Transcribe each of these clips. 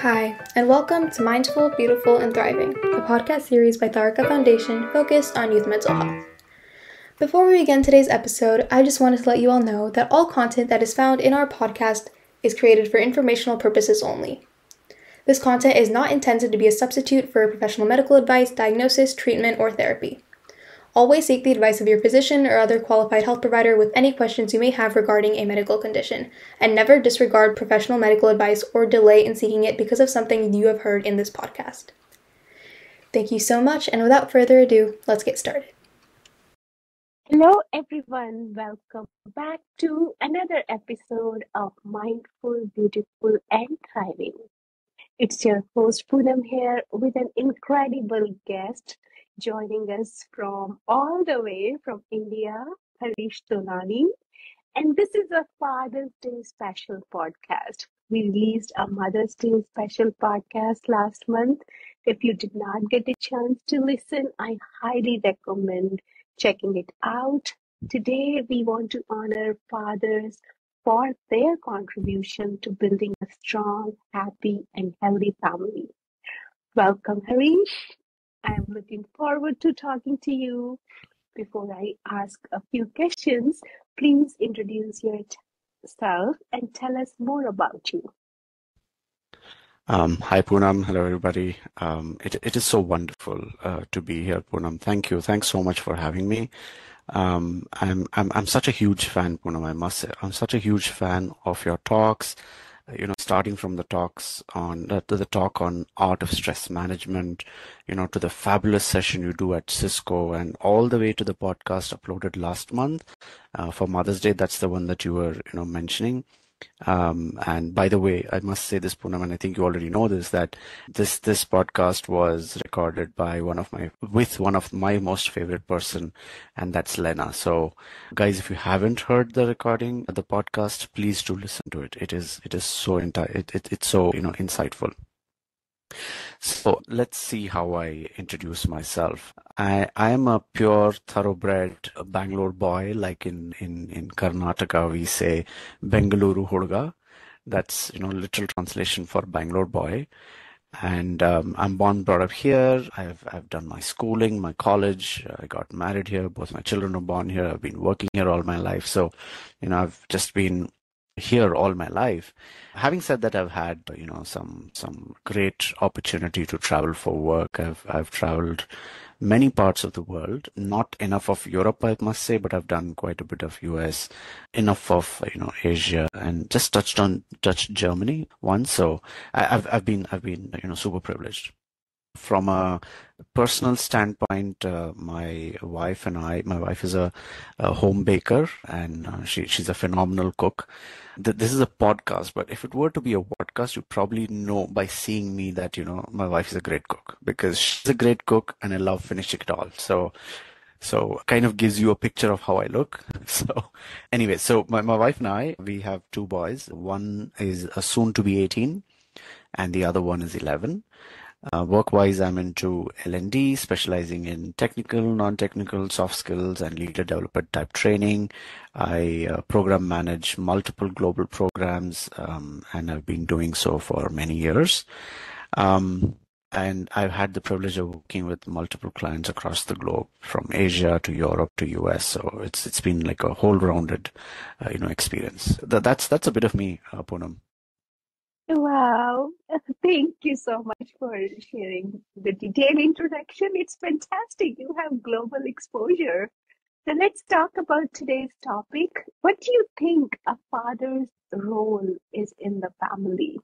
Hi, and welcome to Mindful, Beautiful, and Thriving, a podcast series by Tharaka Foundation focused on youth mental health. Before we begin today's episode, I just wanted to let you all know that all content that is found in our podcast is created for informational purposes only. This content is not intended to be a substitute for professional medical advice, diagnosis, treatment, or therapy. Always seek the advice of your physician or other qualified health provider with any questions you may have regarding a medical condition, and never disregard professional medical advice or delay in seeking it because of something you have heard in this podcast. Thank you so much, and without further ado, let's get started. Hello, everyone. Welcome back to another episode of Mindful, Beautiful, and Thriving. It's your host Punam here with an incredible guest joining us from all the way from India, Harish Tolani. And this is a Father's Day special podcast. We released a Mother's Day special podcast last month. If you did not get a chance to listen, I highly recommend checking it out. Today, we want to honor fathers for their contribution to building a strong, happy, and healthy family. Welcome, Harish. I'm looking forward to talking to you. Before I ask a few questions, please introduce yourself and tell us more about you. Hi Punam, hello everybody. It is so wonderful to be here, Punam. Thank you. Thanks so much for having me. I'm such a huge fan, Punam, I must say. I'm such a huge fan of your talks. Starting from the talks on to the talk on art of stress management, to the fabulous session you do at Cisco, and all the way to the podcast uploaded last month for Mother's Day. That's the one that you were, mentioning. And by the way, I must say this, Punam, and I think you already know this, that this podcast was recorded by with one of my most favorite person, and that's Lena. So, guys, if you haven't heard the recording, the podcast, please do listen to it. It is so it's so insightful. So let's see how I introduce myself. I am a pure thoroughbred Bangalore boy, like in Karnataka we say Bengaluru Hurga. That's literal translation for Bangalore boy. And I'm born, brought up here. I've done my schooling, my college. I got married here. Both my children are born here. I've been working here all my life. So, I've just been here all my life. Having said that, I've had some great opportunity to travel for work. I've traveled many parts of the world, not enough of Europe, I must say, but I've done quite a bit of US, enough of Asia, and just touched Germany once. So I've been super privileged. From a personal standpoint, my wife is a home baker, and she's a phenomenal cook. This is a podcast, but if it were to be a podcast, you probably know by seeing me that, my wife is a great cook, because she's a great cook and I love finishing it all. So kind of gives you a picture of how I look. So anyway, so my wife and I, we have two boys. One is soon to be 18 and the other one is 11. Work-wise, I'm into L&D, specializing in technical, non-technical, soft skills, and leader developer type training. I program manage multiple global programs, and I've been doing so for many years. And I've had the privilege of working with multiple clients across the globe, from Asia to Europe to US. So it's been like a whole rounded, experience. That's a bit of me, Punam. Wow, thank you so much for sharing the detailed introduction. It's fantastic. You have global exposure. So let's talk about today's topic. What do you think a father's role is in the family?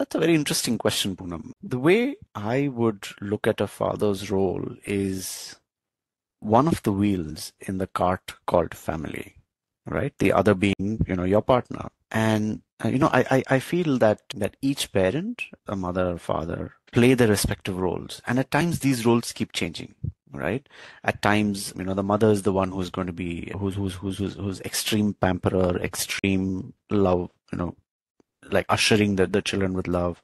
That's a very interesting question, Poonam. The way I would look at a father's role is one of the wheels in the cart called family, right? The other being, your partner. And, I feel that each parent, a mother or father, play their respective roles. And at times these roles keep changing, right? At times, the mother is the one who's going to be, who's extreme pamperer, extreme love, like ushering the children with love.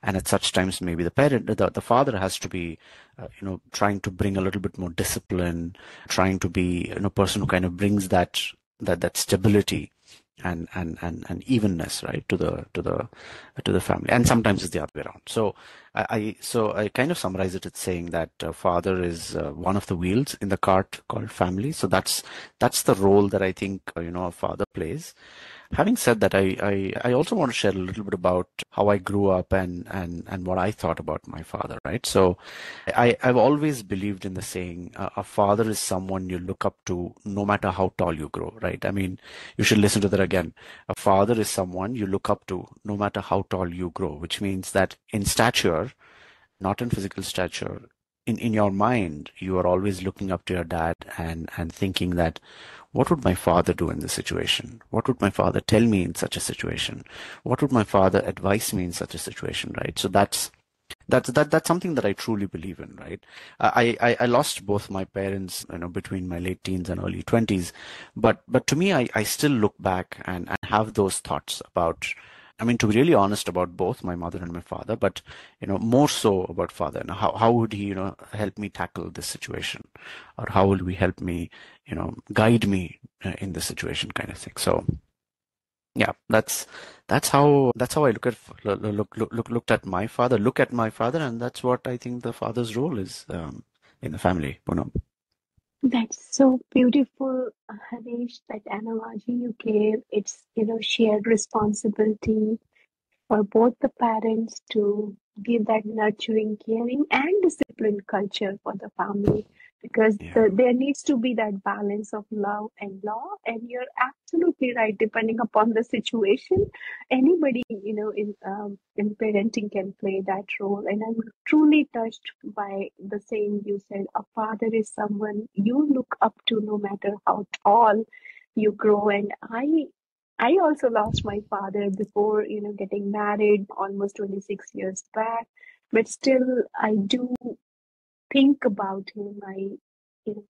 And at such times, maybe the father has to be, trying to bring a little bit more discipline, trying to be, a person who kind of brings that stability and evenness, right, to the family. And sometimes it's the other way around. So I kind of summarize it as saying that father is one of the wheels in the cart called family. So that's the role that I think a father plays. Having said that, I also want to share a little bit about how I grew up and what I thought about my father, right? So I've always believed in the saying, a father is someone you look up to no matter how tall you grow, right? I mean, you should listen to that again. A father is someone you look up to no matter how tall you grow, which means that in stature, not in physical stature, in your mind, you are always looking up to your dad and thinking that what would my father do in this situation? What would my father tell me in such a situation? What would my father advise me in such a situation, right? So that's something that I truly believe in, right? I lost both my parents, between my late teens and early 20s, but to me, I still look back and have those thoughts about. I mean, to be really honest about both my mother and my father, but more so about father. And how would he help me tackle this situation, or how will we help me guide me in this situation, kind of thing. So yeah, that's how I looked at my father, look at my father, and that's what I think the father's role is in the family. That's so beautiful, Harish, that analogy you gave. It's, shared responsibility for both the parents to give that nurturing, caring, and disciplined culture for the family, because Yeah. there needs to be that balance of love and law. And you're absolutely right. Depending upon the situation, anybody in parenting can play that role. And I'm truly touched by the saying you said: a father is someone you look up to, no matter how tall you grow. And I also lost my father before, getting married almost 26 years back. But still, I do think about him. I, you know,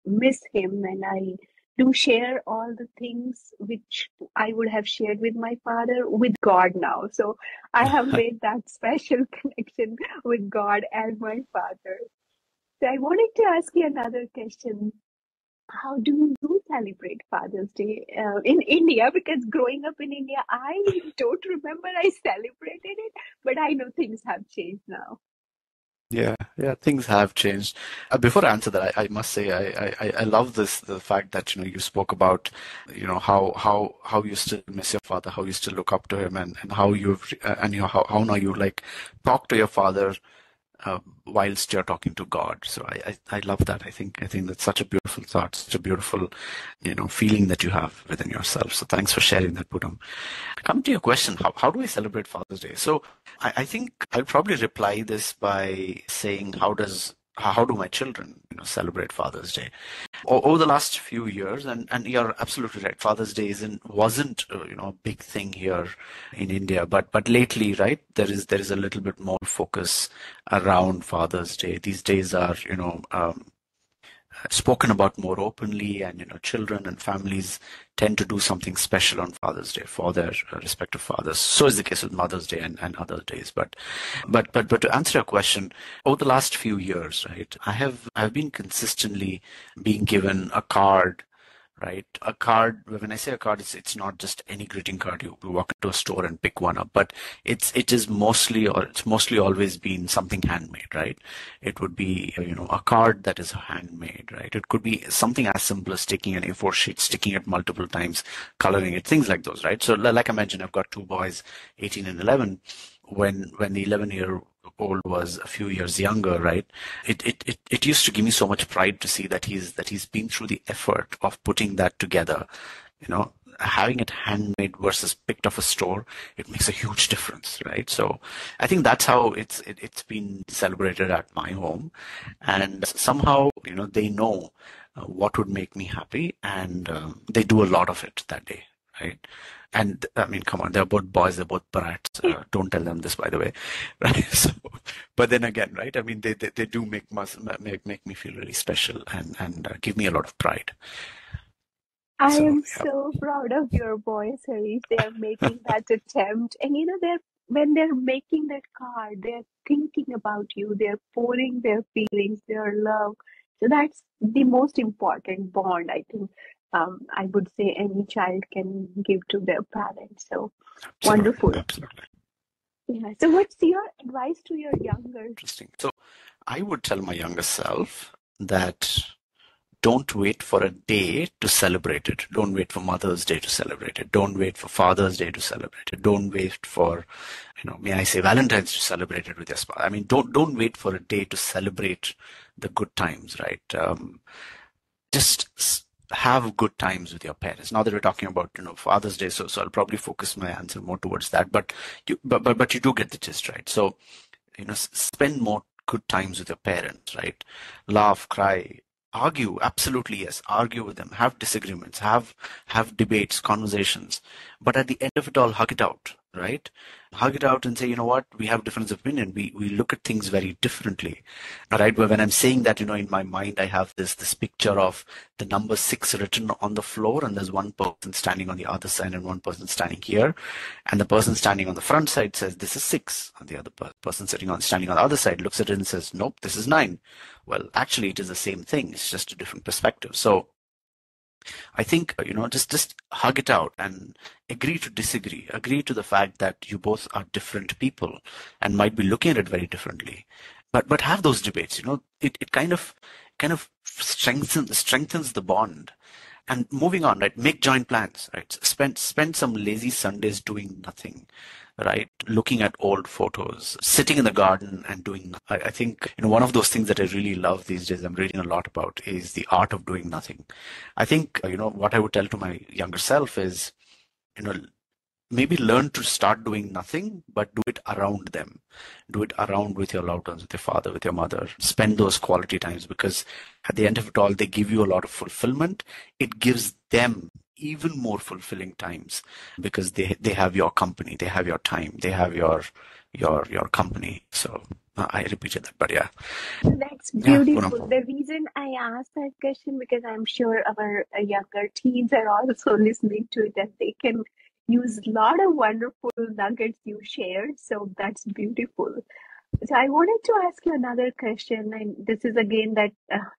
miss him, and I do share all the things which I would have shared with my father with God now. So I have made that special connection with God and my father. So I wanted to ask you another question. How do you celebrate Father's Day in India? Because growing up in India, I don't remember I celebrated it, but I know things have changed now. Yeah, yeah, things have changed. Before I answer that, I must say I love the fact that you spoke about how you still miss your father, how you still look up to him, and how you've and how now you like talk to your father whilst you're talking to God. So I love that. I think that's such a beautiful thought, such a beautiful feeling that you have within yourself. So thanks for sharing that, Putam. Come to your question, how do I celebrate Father's Day? So I think I'll probably reply this by saying how do my children celebrate Father's Day? Over the last few years, and you're absolutely right, Father's Day wasn't a big thing here in India, but lately, right, there is a little bit more focus around Father's Day. These days are spoken about more openly, and children and families tend to do something special on Father's Day for their respective fathers. So is the case with Mother's Day and other days. But to answer your question, over the last few years, right, I've been consistently being given a card, right? A card. When I say a card, it's not just any greeting card. You walk into a store and pick one up, but it's mostly always been something handmade, right? It would be a card that is handmade, right? It could be something as simple as taking an A4 sheet, sticking it multiple times, coloring it, things like those, right? So like I mentioned, I've got two boys, 18 and 11. When the 11-year-old was a few years younger, right? It used to give me so much pride to see that he's been through the effort of putting that together. Having it handmade versus picked off a store, it makes a huge difference, right? So I think that's how it's been celebrated at my home, and somehow they know what would make me happy, and they do a lot of it that day, right? And I mean, come on, they're both boys, they're both brats. Don't tell them this, by the way, right? So, but then again, right? I mean, they do make me feel really special and give me a lot of pride. I So am yeah. so proud of your boys, Harish. They are making that attempt. And they're when they're making that card, they're thinking about you, they're pouring their feelings, their love. So that's the most important bond, I think. I would say any child can give to their parents. So Absolutely, wonderful. absolutely. Yeah. So what's your advice to your younger? Interesting. So I would tell my younger self that don't wait for a day to celebrate it. Don't wait for Mother's Day to celebrate it. Don't wait for Father's Day to celebrate it. Don't wait for, may I say, Valentine's to celebrate it with your spouse. I mean, don't wait for a day to celebrate the good times, right? Just have good times with your parents. Now that we're talking about, Father's Day, so I'll probably focus my answer more towards that. But you do get the gist, right? So spend more good times with your parents, right? Laugh, cry, argue. Absolutely, yes. Argue with them. Have disagreements. Have debates, conversations. But at the end of it all, hug it out, right? Hug it out and say, you know what? We have difference of opinion. We look at things very differently, all right? But when I'm saying that, in my mind, I have this picture of the number 6 written on the floor, and there's one person standing on the other side and one person standing here. And the person standing on the front side says, this is 6. And the other person standing on the other side looks at it and says, nope, this is 9. Well, actually, it is the same thing. It's just a different perspective. So I think, just hug it out and agree to disagree. Agree to the fact that you both are different people and might be looking at it very differently. But have those debates, it kind of strengthens the bond. And moving on, right? Make joint plans, right? Spend some lazy Sundays doing nothing, right? Looking at old photos, sitting in the garden and doing. I think one of those things that I really love these days. I'm reading a lot about is the art of doing nothing. I think what I would tell to my younger self is you know maybe learn to start doing nothing, but do it around them. Do it around with your loved ones, with your father, with your mother. Spend those quality times because at the end of it all, they give you a lot of fulfillment. It gives them even more fulfilling times because they have your company, they have your time, they have your company. So I repeated that, but yeah, That's yeah, Poonam. beautiful. The reason I asked that question because I'm sure our younger teens are also listening to it and they can use a lot of wonderful nuggets you shared. So that's beautiful. So I wanted to ask you another question, and this is again that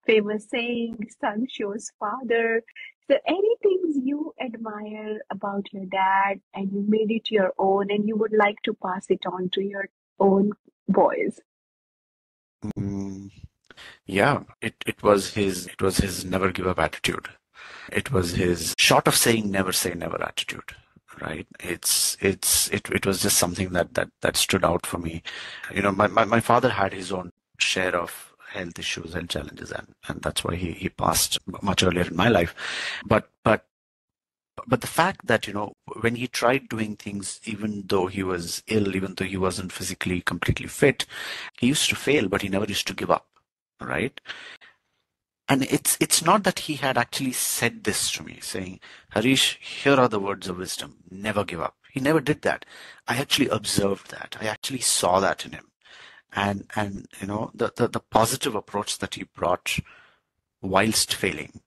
famous saying, "Son shows father." So any things you admire about your dad and you made it your own, and you would like to pass it on to your own boys? Mm, yeah, it was his never give up attitude. It was his short of saying never say never attitude, right? It was just something that stood out for me. My father had his own share of health issues and challenges, and that's why he passed much earlier in my life. But the fact that when he tried doing things, even though he was ill, even though he wasn't physically completely fit, he used to fail, but he never used to give up, right? And it's not that he had actually said this to me, saying, Harish, here are the words of wisdom. Never give up. He never did that. I actually observed that. I actually saw that in him. And the positive approach that he brought whilst failing,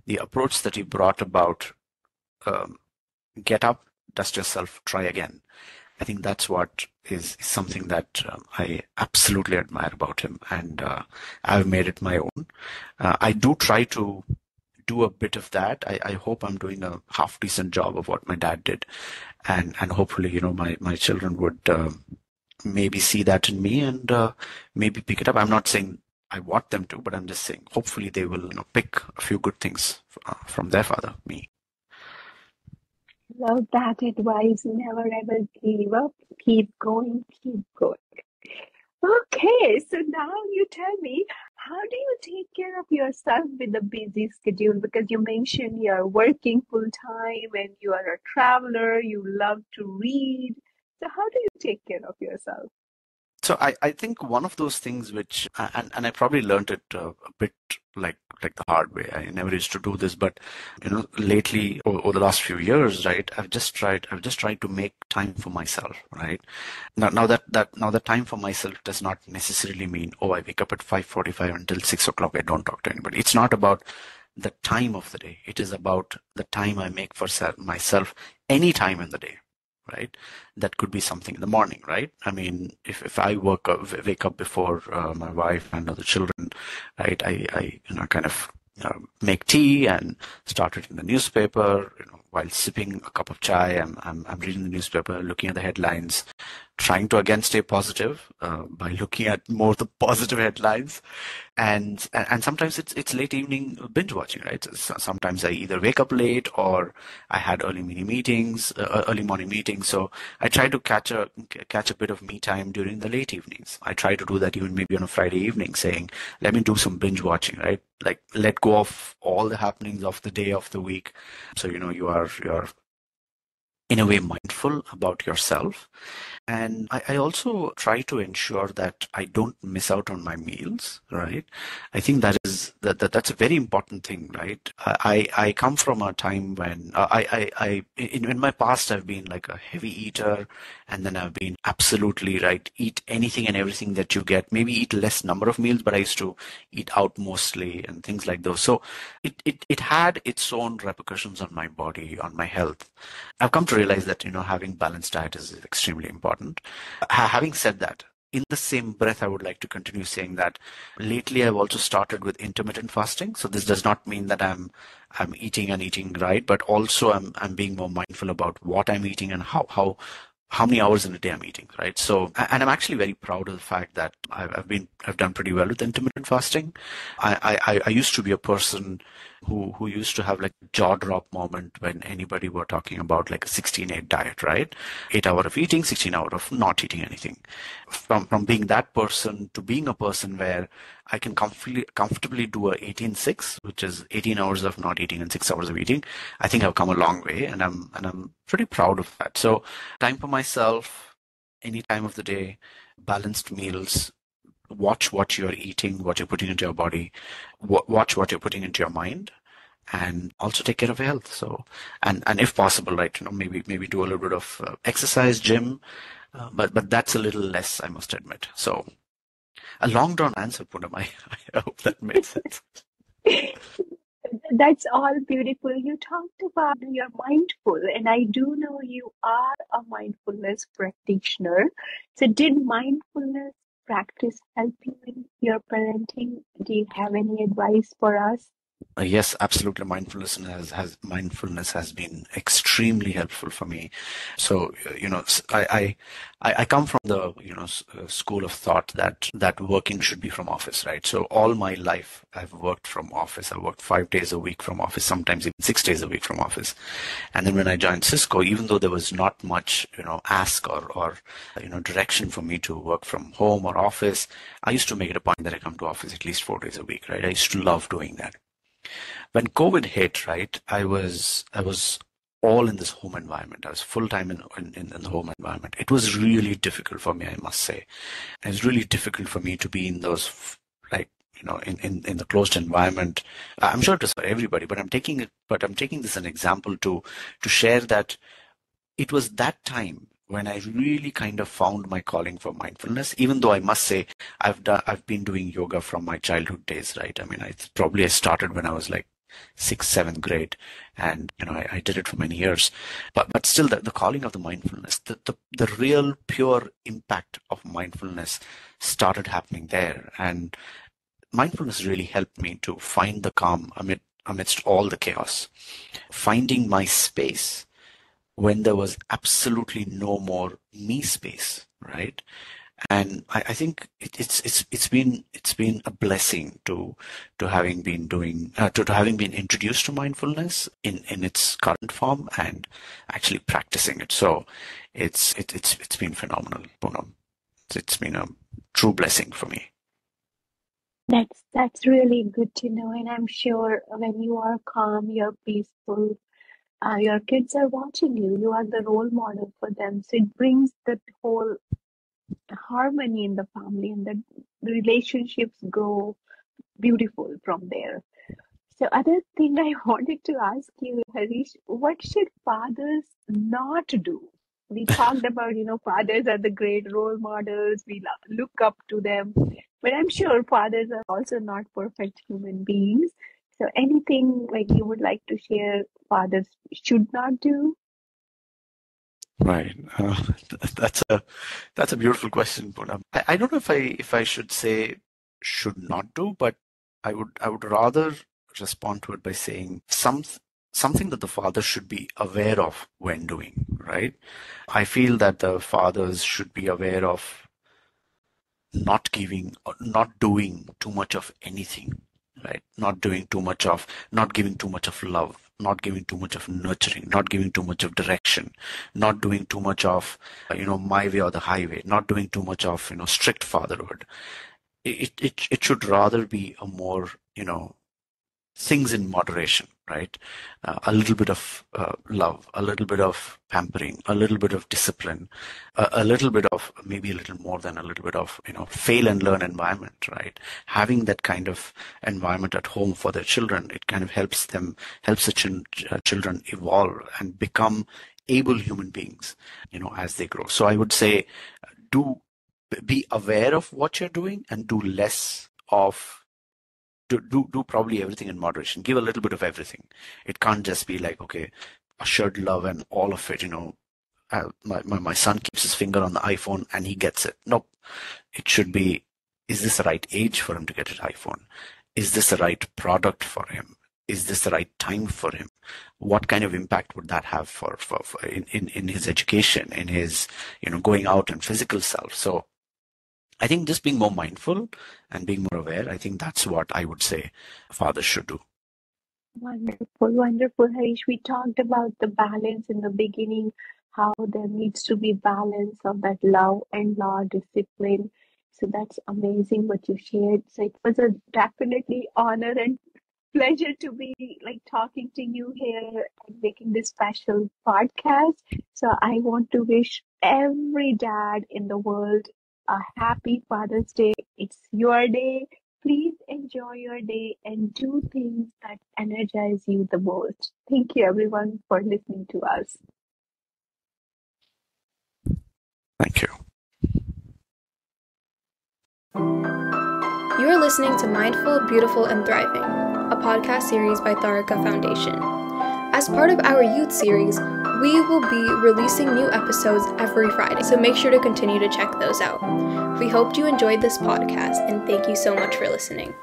the approach that he brought about um, get up, dust yourself, try again. I think that's what is something that I absolutely admire about him, and I've made it my own. I do try to do a bit of that. I hope I'm doing a half decent job of what my dad did, and hopefully, my children would maybe see that in me and maybe pick it up. I'm not saying I want them to, but I'm just saying hopefully they will, pick a few good things from their father, me. Love that advice. Never ever give up. Keep going, keep going. Okay, so now you tell me, how do you take care of yourself with a busy schedule? Because you mentioned you're working full time and you are a traveler, you love to read. So how do you take care of yourself? So I think one of those things which and I probably learned it a bit like the hard way. I never used to do this, but lately over the last few years, right? I've just tried to make time for myself, right? Now that time for myself does not necessarily mean, oh, I wake up at 5:45 until 6 o'clock. I don't talk to anybody. It's not about the time of the day. It is about the time I make for myself any time in the day, right? That could be something in the morning, right? I mean, if I wake up before my wife and other children, right? I kind of make tea and start reading the newspaper. While sipping a cup of chai, I'm reading the newspaper, looking at the headlines, trying to again stay positive by looking at more the positive headlines, and sometimes it's late evening binge watching, right? Sometimes I either wake up late or I had early morning meetings. So I try to catch a bit of me time during the late evenings. I try to do that even maybe on a Friday evening, saying, let me do some binge watching, right? Like let go of all the happenings of the day, of the week. So you're in a way mindful about yourself. And I also try to ensure that I don't miss out on my meals, right? I think that's a very important thing, right? I come from a time when in my past I've been like a heavy eater, and then I've been absolutely right, eat anything and everything that you get, maybe eat less number of meals, but I used to eat out mostly and things like those. So it had its own repercussions on my body, on my health. I've come to realize that, having balanced diet is extremely important. Having said that, in the same breath, I would like to continue saying that lately I've also started with intermittent fasting. So this does not mean that I'm eating and eating right, but also I'm being more mindful about what I'm eating and how many hours in a day I'm eating, right? So, and I'm actually very proud of the fact that I've done pretty well with intermittent fasting. I used to be a person who used to have like a jaw drop moment when anybody were talking about like a 16-8 diet, right? 8 hour of eating, 16 hour of not eating anything. From being that person to being a person where I can comfortably do a 18-6, which is 18 hours of not eating and 6 hours of eating. I think I've come a long way, and I'm pretty proud of that. So time for myself, any time of the day, balanced meals, watch what you're eating, what you're putting into your body, watch what you're putting into your mind, and also take care of your health. So, and if possible, right, maybe do a little bit of exercise, gym, but that's a little less, I must admit. So, a long drawn answer, Punam. I hope that made sense. That's all beautiful. You talked about you're mindful, and I do know you are a mindfulness practitioner. So, did mindfulness practice help you in your parenting? Do you have any advice for us? Yes, absolutely. Mindfulness has been extremely helpful for me. So, I come from the school of thought that working should be from office, right? So all my life I've worked from office. I worked 5 days a week from office, sometimes even 6 days a week from office. And then when I joined Cisco, even though there was not much ask or direction for me to work from home or office, I used to make it a point that I come to office at least 4 days a week, right? I used to love doing that. When COVID hit, right, I was all in this home environment. I was full time in the home environment. It was really difficult for me, I must say. It was really difficult for me to be in those like in the closed environment. I'm sure it was for everybody, but I'm taking this an example to share that it was that time when I really kind of found my calling for mindfulness, even though I must say I've been doing yoga from my childhood days, right? I mean, I started when I was like sixth, seventh grade, and I did it for many years. But still, the calling of the mindfulness, the real pure impact of mindfulness started happening there. And mindfulness really helped me to find the calm amidst all the chaos, finding my space when there was absolutely no more me space, right? And I think it's been a blessing to having been doing to having been introduced to mindfulness in its current form and actually practicing it. So it's been phenomenal, Poonam. It's been a true blessing for me. That's really good to know, and I'm sure when you are calm, you're peaceful, your kids are watching you. You are the role model for them. So it brings that whole harmony in the family, and the relationships grow beautiful from there. So, other thing I wanted to ask you, Harish, what should fathers not do? We talked about, fathers are the great role models. We look up to them, but I'm sure fathers are also not perfect human beings. So, anything like you would like to share fathers should not do? Right. That's a beautiful question, Poonam. I don't know if I should say should not do, but I would rather respond to it by saying something that the father should be aware of when doing, right? I feel that the fathers should be aware of not giving or not doing too much of anything, right? Not giving too much of love, not giving too much of nurturing, not giving too much of direction, not doing too much of, my way or the highway, not doing too much of, strict fatherhood. It should rather be a more, things in moderation, right? A little bit of love, a little bit of pampering, a little bit of discipline, a little bit of, maybe a little more than a little bit of, fail and learn environment, right? Having that kind of environment at home for their children, it kind of helps the children evolve and become able human beings, as they grow. So I would say, do be aware of what you're doing and do less of do probably everything in moderation. Give a little bit of everything. It can't just be like, okay, assured love and all of it, my son keeps his finger on the iPhone and he gets it. Nope. It should be, is this the right age for him to get an iPhone? Is this the right product for him? Is this the right time for him? What kind of impact would that have for in his education, in his, going out and physical self? So I think just being more mindful and being more aware, I think that's what I would say fathers should do. Wonderful, wonderful, Harish. We talked about the balance in the beginning, how there needs to be balance of that love and law discipline. So that's amazing what you shared. So it was a definitely honor and pleasure to be like talking to you here and making this special podcast. So I want to wish every dad in the world a happy Father's Day. It's your day. Please enjoy your day and do things that energize you the most. Thank you, everyone, for listening to us. Thank you. You are listening to Mindful, Beautiful, and Thriving, a podcast series by Tharaka Foundation. As part of our youth series, we will be releasing new episodes every Friday, so make sure to continue to check those out. We hope you enjoyed this podcast, and thank you so much for listening.